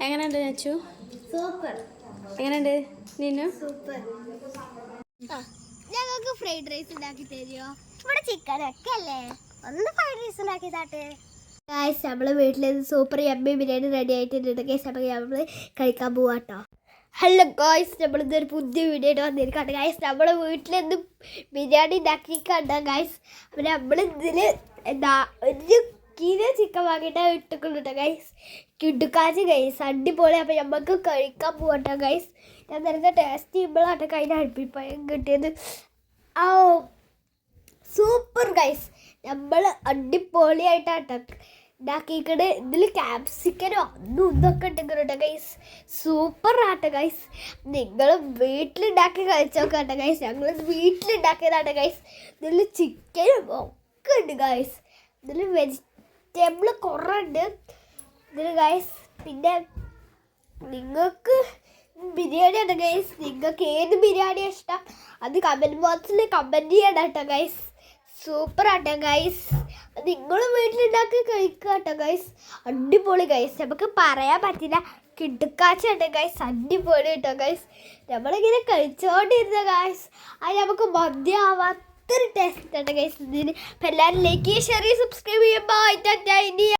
എങ്ങനെയുണ്ട് നച്ചു? സൂപ്പർ. എങ്ങനെയുണ്ട് നീനു? സൂപ്പർ. ഞങ്ങൾക്ക് ഫ്രൈഡ് റൈസ് ഉണ്ടാക്കി തരുമോ? ഇവിടെ ചിക്കൻ ഒക്കെ അല്ലേ, ഒന്ന് ഫ്രൈഡ് റൈസ് ഉണ്ടാക്കി താട്ടെ. ഗായ്സ്, നമ്മള് വീട്ടിൽ സൂപ്പർ യമ്മി ബിരിയാണി റെഡി ആയിട്ടുണ്ട്. ഗൈസ്, അപ്പോൾ നമ്മൾ കഴിക്കാൻ പോവാട്ടോ. ഹലോ ഗായ്സ്, നമ്മളിതൊരു പുതിയ വീഡിയോ ആയിട്ട് വന്നിരിക്കട്ടെ. ഗായ്സ്, നമ്മളെ വീട്ടിലെന്ത് ബിരിയാണി ഉണ്ടാക്കിക്കണ്ട ഗായ്സ്. അപ്പോൾ നമ്മളിതിൽ എന്താ ഒരു കിലോ ചിക്കൻ വാങ്ങിയിട്ട് ഇട്ടിട്ടുണ്ട് ഗൈസ്. കിടുക്കാച്ച് ഗൈസ്, അടിപൊളി. അപ്പോൾ നമുക്ക് കഴിക്കാൻ പോകട്ടോ ഗൈസ്. ഞാൻ നേരത്തെ ടേസ്റ്റ് ചെയ്യുമ്പോഴാണ് കഴിഞ്ഞ അടുപ്പിപ്പയം കിട്ടിയത്. ആ സൂപ്പർ ഗൈസ്, നമ്മൾ അടിപൊളിയായിട്ടാണ് ഉണ്ടാക്കിക്കണ്. ഇതിൽ ക്യാപ്സിക്കനോ ഒന്നും ഇതൊക്കെ ഇട്ടിട്ടുണ്ട് ഗൈസ്. സൂപ്പർ ആട്ടെ ഗൈസ്. നിങ്ങൾ വീട്ടിലുണ്ടാക്കി കഴിച്ചോക്കട്ടെ ഗൈസ്. ഞങ്ങൾ വീട്ടിലുണ്ടാക്കിയതാണ് ഗൈസ്. ഇതിൽ ചിക്കനും ഒക്കെ ഉണ്ട് ഗൈസ്. ഇതിൽ വെജിറ്റബിൾ കുറേ ഉണ്ട് ഇതിൽ ഗൈസ്. പിന്നെ നിങ്ങൾക്ക് ബിരിയാണിയാണ് ഗൈസ്. നിങ്ങൾക്ക് ഏത് ബിരിയാണിയാണ് ഇഷ്ടം അത് കമൻറ്റ് ബോക്സിൽ കമൻറ്റ് ചെയ്യണം കേട്ടോ ഗൈസ്. സൂപ്പർ ആട്ടോ ഗൈസ്. നിങ്ങളും വീട്ടിലുണ്ടാക്കി കഴിക്കുക കേട്ടോ ഗൈസ്. അടിപൊളി ഗൈസ്, നമുക്ക് പറയാൻ പറ്റില്ല. കിടുക്കാച്ചാട്ടോ ഗൈസ്, അടിപൊളി കേട്ടോ ഗൈസ്. നമ്മളിങ്ങനെ കഴിച്ചുകൊണ്ടിരുന്ന ഗൈസ്, അത് നമുക്ക് മതിയാവാത്തൊരു ടേസ്റ്റ് ആണ് ഗൈസ് ഇതിന്. അപ്പം എല്ലാവരും ലൈക്ക് ചെയ്യുക, ഷെയർ ചെയ്യുക, സബ്സ്ക്രൈബ് ചെയ്യുക. ബൈ.